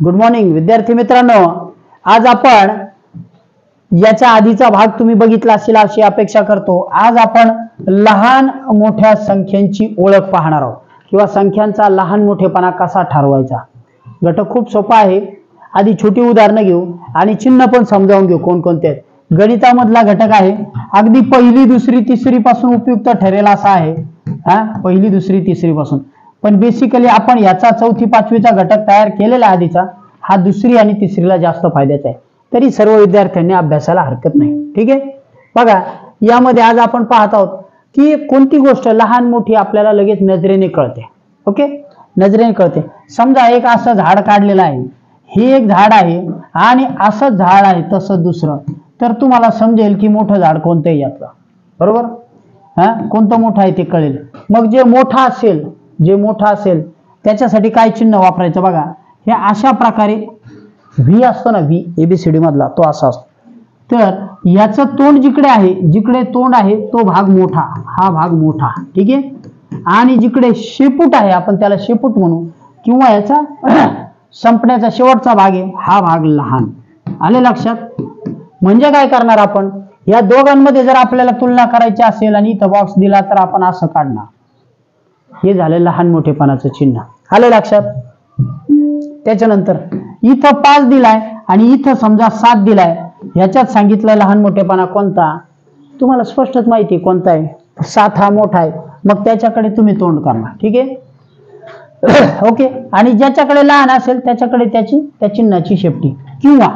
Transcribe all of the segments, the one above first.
Good morning विद्यार्थी मित्रांनो, आज आपण याच्या आधीचा भाग तुम्ही बघितला असेल अशी अपेक्षा करतो। आज आपण लहान मोठ्या संख्यांची ओळख पाहणार आहोत किंवा संख्यांचा लहान मोठेपणा कसा ठरवायचा। घटक खूप सोपा आहे। आधी छोटी उदाहरणं घेऊ आणि चिन्ह पण समजावून घेऊ कोणकोणते आहेत। गणितामधला घटक आहे, अगदी पहिली दुसरी तिसरी पासून उपयुक्त ठरेल असा आहे। पहिली दुसरी तिसरी पासून, पण बेसिकली आपण याचा चौथी पाचवीचा घटक तयार केलेला आधीचा, हा दुसरी आणि तिसरीला जास्त फायद्याचा आहे। तरी सर्व विद्यार्थ्यांनी अभ्यासाला हरकत नाही। ठीक आहे, बघा यामध्ये आज आपण पाहत आहोत की कोणती गोष्ट लहान मोठी आपल्याला लगेच नजरेने कळते। ओके, नजरेने कळते। समजा एक असं झाड काढलेलं आहे, हे एक झाड आहे आणि असं झाड आहे तसं दुसरं, तर तुम्हाला समजेल की मोठं झाड कोणतं आहे यातलं, बरोबर। कोणतं मोठं आहे ते कळेल। मग जे मोठा असेल त्याच्यासाठी काय चिन्ह वापरायचं बघा। हे अशा प्रकारे व्ही असतो ना, व्ही एबीसीडी मधला तो असा असतो। तर याचं तोंड जिकडे तोंड आहे तो भाग मोठा, हा भाग मोठा, ठीक आहे। आणि जिकडे शेपूट आहे आपण त्याला शेपूट म्हणू, किंवा याचा संपण्याचा शेवटचा भाग आहे हा भाग लहान। आले लक्षात? म्हणजे काय करणार आपण, या दोघांमध्ये जर आपल्याला तुलना करायची असेल आणि इथं बॉक्स दिला तर आपण असं काढणार, हे झालं लहान मोठेपणाचं चिन्ह। आलं लक्षात? त्याच्यानंतर इथं 5 दिलाय आणि इथं समजा 7 दिलाय, ह्याच्यात सांगितलं लहान मोठेपणा कोणता, तुम्हाला स्पष्टच माहिती कोणता आहे, 7 हा मोठा आहे, मग त्याच्याकडे तुम्ही तोंड करणार। ठीक आहे, ओके। आणि ज्याच्याकडे लहान असेल त्याच्याकडे त्या चिन्हाची शेपटी, किंवा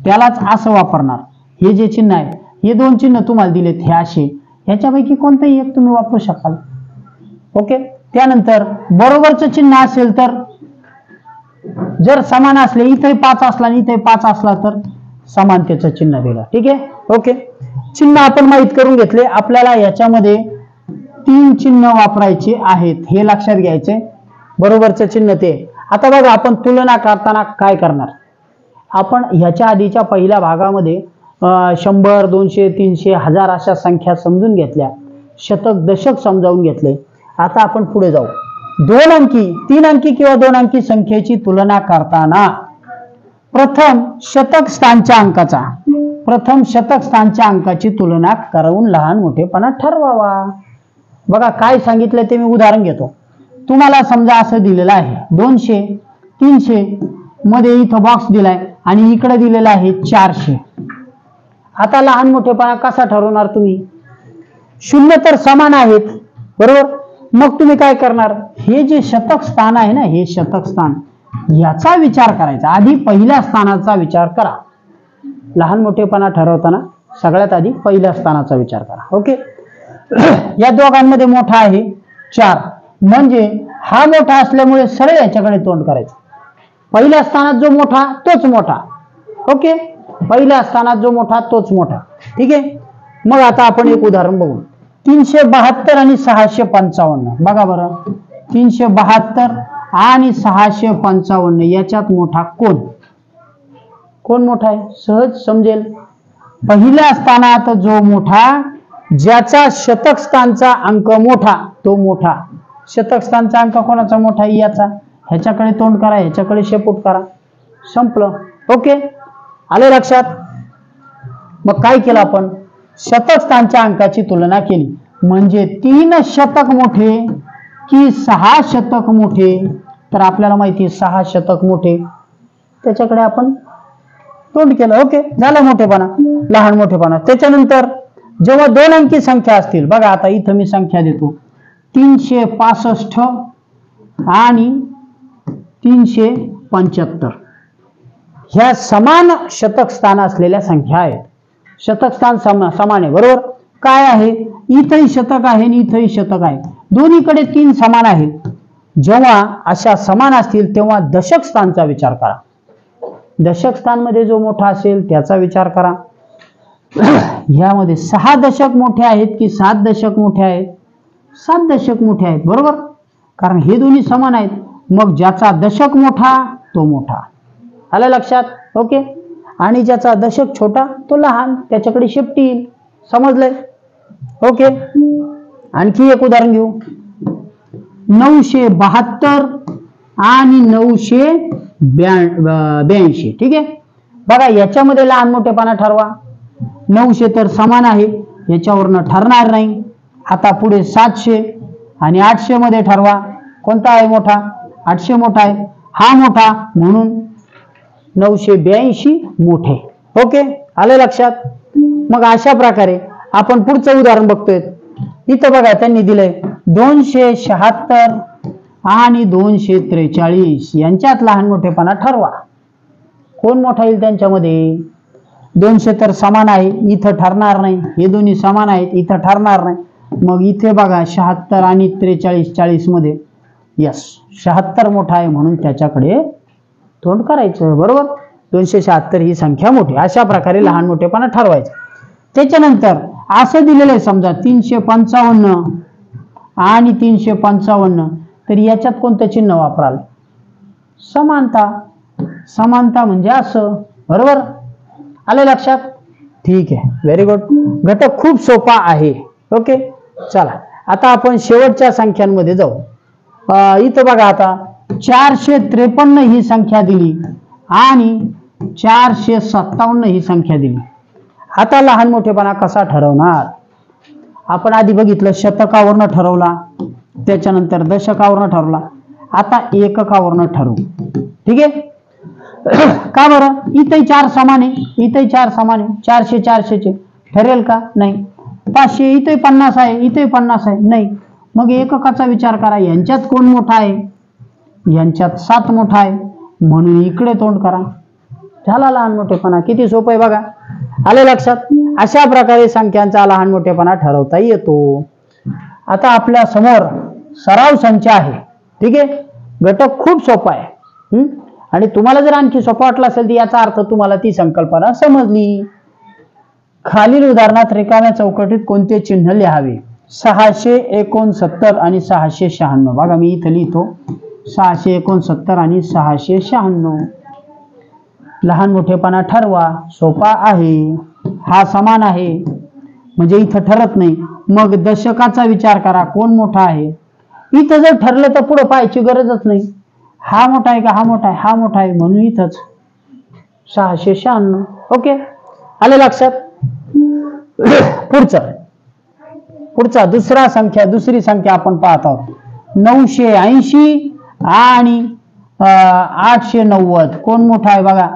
त्यालाच असं वापरणार। हे जे चिन्ह आहे, हे दोन चिन्ह तुम्हाला दिलेत, हे असे, ह्याच्यापैकी कोणतंही एक तुम्ही वापरू शकाल। ओके, त्यानंतर बरोबरचं चिन्ह असेल तर, जर समान असले, इथे 5 असला आणि इथे 5 असला तर समानतेचं चिन्ह दिलं। ठीक आहे, ओके। चिन्ह आपण माहित करून घेतले। आपल्याला याच्यामध्ये 3 चिन्ह वापरायचे आहेत, हे लक्षात घ्यायचे। बरोबरचं चिन्ह ते। आता बघा आपण तुलना करताना काय करणार, आपण ह्याच्या आधीच्या पहिल्या भागामध्ये 100, 200, 300, 1000 अशा संख्या समजून घेतल्या, शतक दशक समजावून घेतले। आता आपण पुढे जाऊ। 2 अंकी, 3 अंकी किंवा 2 अंकी संख्येची तुलना करताना प्रथम शतक स्थानच्या अंकाची तुलना करून लहान मोठेपणा ठरवावा। बघा काय सांगितलं ते मी उदाहरण घेतो। तुम्हाला समजा असं दिलेलं आहे 200, 300 मध्ये इथं बॉक्स दिलाय आणि इकडे दिलेला आहे 400। आता लहान मोठेपणा कसा ठरवणार तुम्ही? शून्य तर समान आहेत, बरोबर। मग तुम्ही काय करणार, हे जे शतक स्थान आहे ना, हे शतक स्थान, याचा विचार करायचा। आधी पहिल्या स्थानाचा विचार करा। लहान मोठेपणा ठरवताना सगळ्यात आधी पहिल्या स्थानाचा विचार करा। ओके, या दोघांमध्ये मोठा आहे 4, म्हणजे हा मोठा असल्यामुळे सरळ याच्याकडे तोंड करायचं। पहिल्या स्थानात जो मोठा तोच मोठा। ओके, पहिल्या स्थानात जो मोठा तोच मोठा। ठीक आहे, मग आता आपण एक उदाहरण बघू। 372 आणि 655, बघा बरं, 372 आणि 655 याच्यात मोठा कोण मोठा आहे? सहज समजेल। पहिल्या स्थानात जो मोठा, ज्याचा शतक स्थानचा अंक मोठा तो मोठा। शतक स्थानचा अंक कोणाचा मोठा आहे? याचा। ह्याच्याकडे तोंड करा, ह्याच्याकडे शेपूट करा, संपलं। ओके, आले लक्षात? मग काय केलं आपण, शतक स्थानच्या अंकाची तुलना केली, म्हणजे 3 शतक मोठे की 6 शतक मोठे, तर आपल्याला माहिती आहे 6 शतक मोठे, त्याच्याकडे आपण तोंड केलं। ओके, झालं मोठेपणा, लहान मोठेपणा। त्याच्यानंतर जेव्हा 2 अंकी संख्या असतील, बघा आता इथं मी संख्या देतो 365 आणि 375, ह्या समान शतक स्थान असलेल्या संख्या आहेत। शतक स्थान समान आहे, बरोबर। काय आहे, इथंही शतक आहे आणि इथंही शतक आहे, दोन्हीकडे 3 समान आहेत। जेव्हा अशा समान असतील तेव्हा दशक स्थानचा विचार करा। दशक स्थान मध्ये जो मोठा असेल त्याचा विचार करा। ह्यामध्ये 6 दशक मोठे आहेत की 7 दशक मोठे आहेत? 7 दशक मोठे आहेत, बरोबर, कारण हे दोन्ही समान आहेत। मग ज्याचा दशक मोठा तो मोठा। आलं लक्षात? ओके, आणि ज्याचा दशक छोटा तो लहान, त्याच्याकडे शेपटी येईल। समजलंय? ओके, आणखी एक उदाहरण घेऊ। 972 आणि 82. ठीक आहे, बघा याच्यामध्ये लहान मोठेपणा ठरवा. 900 तर समान आहे, याच्यावरनं ठरणार नाही. आता पुढे 700 आणि 800 मध्ये ठरवा. कोणता आहे मोठा? 800 मोठा आहे, हा मोठा म्हणून 982 मोठे. ओके, आले लक्षात? मग अशा प्रकारे आपण पुढचं उदाहरण बघतोय. इथं बघा त्यांनी दिलंय 276 आणि 243 यांच्यात लहान मोठेपणा ठरवा. कोण मोठा येईल त्यांच्यामध्ये? 200 तर समान आहे, इथं ठरणार नाही. हे दोन्ही समान आहेत, इथं ठरणार नाही. मग इथे बघा 76 आणि 43 40 मध्ये यस 76 मोठा आहे म्हणून त्याच्याकडे तोंड करायचं. बरोबर, 276 ही संख्या मोठी. अशा प्रकारे लहान मोठेपणा ठरवायचं. त्याच्यानंतर असं दिलेलं आहे समजा 355 आणि 355, तर याच्यात कोणतं चिन्ह वापराल? समानता. समानता म्हणजे असं. बरोबर, आले लक्षात? ठीक आहे, व्हेरी गुड. घटक खूप सोपा आहे. ओके, चला आता आपण शेवटच्या संख्यांमध्ये जाऊ. इथं बघा आता 453 ही संख्या दिली आणि 457 ही संख्या दिली. आता लहान मोठेपणा कसा ठरवणार? आपण आधी बघितलं शतकावरनं ठरवला, त्याच्यानंतर दशकावरनं ठरवला, आता एककावरनं ठरवू. ठीक आहे, का बरं? इथेही 4 समान आहे, इथेही 4 समान आहे. 400 400 ठरेल का? नाही. 500 इथे 50 आहे, इथे 50 आहे, नाही. मग एककाचा विचार करा, यांच्यात कोण मोठा आहे? यांच्यात 7 मोठा आहे म्हणून इकडे तोंड करा. झाला लहान मोठेपणा. किती सोपं आहे बघा, आले लक्षात? अशा प्रकारे संख्यांचा लहान मोठेपणा ठरवता येतो. आता आपल्या समोर सराव संच आहे. ठीक आहे, घटक खूप सोपा आहे. आणि तुम्हाला जर आणखी सोपा वाटला असेल तर याचा अर्थ तुम्हाला ती संकल्पना समजली. खालील उदाहरणात रिकाम्या चौकटीत कोणते चिन्ह लिहावे? 669 आणि 696. बघा मी इथं लिहितो 669 आणि 696. लहान मोठेपणा ठरवा. सोपा आहे, हा समान आहे म्हणजे इथं ठरत नाही. मग दशकाचा विचार करा, कोण मोठा आहे? इथं जर ठरलं तर पुढे पाहायची गरजच नाही. हा मोठा आहे का? हा मोठा आहे, हा मोठा आहे म्हणून इथंच 696. ओके, आले लक्षात? पुढचा दुसरी संख्या आपण पाहत आहोत. 980 आणि 890. कोण मोठा आहे? बघा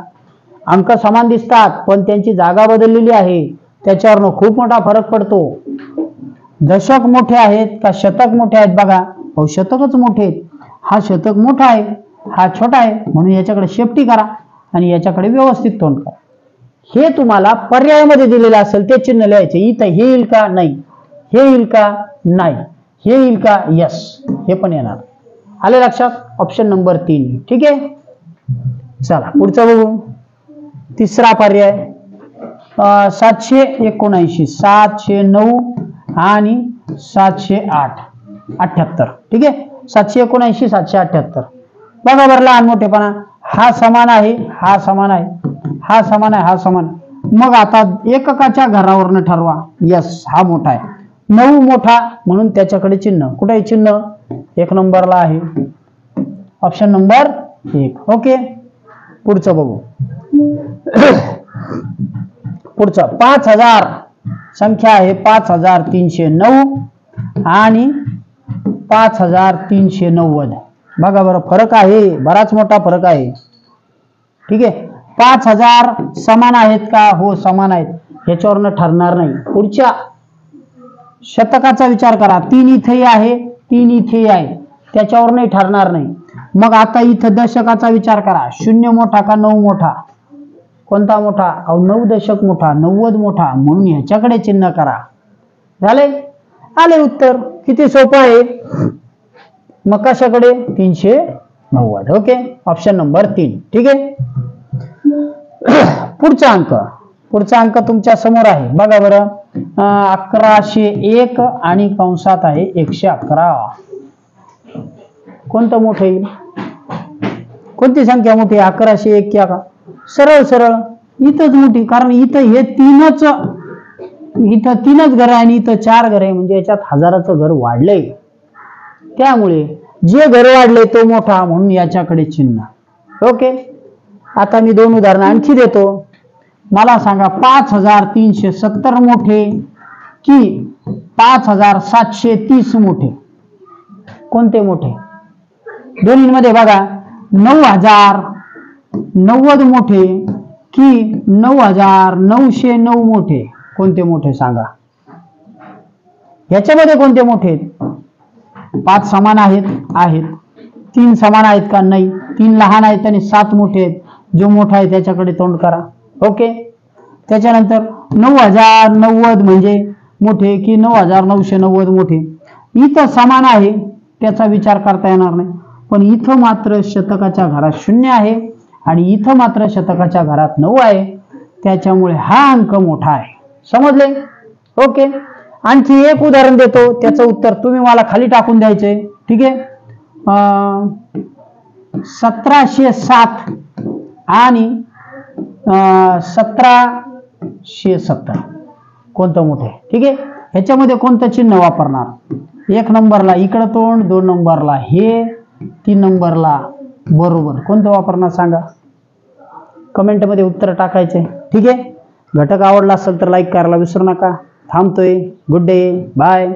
अंक समान दिसतात पण त्यांची जागा बदललेली आहे, त्याच्यावरनं खूप मोठा फरक पडतो. दशक मोठे आहेत का शतक मोठे आहेत? बघा हो, शतकच मोठे आहेत. हा शतक मोठा आहे, हा छोटा आहे म्हणून याच्याकडे शेपटी करा आणि याच्याकडे व्यवस्थित तोंड करा. हे तुम्हाला पर्यायामध्ये दिलेलं असेल ते चिन्ह लिहायचे. इथं हे येईल का? नाही. हे येईल का? नाही. हे येईल का? यस, हे पण येणार. आले लक्षात? Option number 3. ठीक आहे, चला पुढचं बघू. तिसरा पर्याय 779, 709 आणि 708 78. ठीक आहे, 779 778. बघा बरं लहान मोठेपणा. हा समान आहे, हा समान आहे, हा समान आहे, हा समान. मग आता एककाच्या घरावरनं ठरवा. यस, हा मोठा आहे. 9 मोठा म्हणून त्याच्याकडे चिन्ह. कुठे आहे चिन्ह? 1 नंबरला आहे, ऑप्शन नंबर 1. ओके, पुढचं बघू. पुढचं 5000 संख्या आहे 5309 आणि 5390. बघा बरं फरक आहे, बराच मोठा फरक आहे. ठीक आहे, 5000 समान आहेत का? हो समान आहेत, ह्याच्यावरनं ठरणार नाही. पुढच्या शतकाचा विचार करा. 3 इथेही आहे, 3 इथेही आहे, त्याच्यावरही ठरणार नाही. मग आता इथं दशकाचा विचार करा. 0 मोठा का 9 मोठा? कोणता मोठा? 9 दशक मोठा, 90 मोठा म्हणून ह्याच्याकडे चिन्ह करा. झाले? आले उत्तर. किती सोपं आहे. मग कशाकडे? 390. Okay, option number 3. ठीक आहे, पुढचा अंक तुमच्या समोर आहे. बघा बरं 1101 आणि कंसात आहे 111. कोणतं मोठं येईल? कोणती संख्या मोठी? 1101 का? सरळ सरळ इथंच मोठी, कारण इथं हे तीनच घर आहे आणि इथं 4 घर आहे म्हणजे याच्यात हजाराचं घर वाढलंय. त्यामुळे जे घर वाढले तो मोठा म्हणून याच्याकडे चिन्ह. ओके, आता मी 2 उदाहरणं आणखी देतो. मला सांगा 5370 मोठे की 5730 मोठे, कोणते मोठे? दोन्हीमध्ये बघा 9090 मोठे की 9909 मोठे, कोणते मोठे सांगा? याच्यामध्ये कोणते मोठे आहेत? 5 समान आहेत, 3 समान आहेत का? नाही. 3 लहान आहेत आणि 7 मोठे आहेत. जो मोठा आहे त्याच्याकडे तोंड करा. ओके, त्याच्यानंतर 9090 म्हणजे मोठे की 9990 मोठे? इथं समान आहे त्याचा विचार करता येणार नाही, पण इथं मात्र शतकाच्या घरात 0 आहे आणि इथं मात्र शतकाच्या घरात 9 आहे, त्याच्यामुळे हा अंक मोठा आहे. समजले? ओके, आणखी एक उदाहरण देतो, त्याचं उत्तर तुम्ही मला खाली टाकून द्यायचंय. ठीक आहे, 1707 आणि 1770 कोणतं मोठे? ठीक आहे, ह्याच्यामध्ये कोणतं चिन्ह वापरणार? 1 नंबरला इकडं तोंड, 2 नंबरला हे, 3 नंबरला बरोबर, कोणतं वापरणार सांगा? कमेंट मध्ये उत्तर टाकायचे. ठीक आहे, घटक आवडला असेल तर लाईक करायला विसरू नका. थांबतोय. Good day, bye.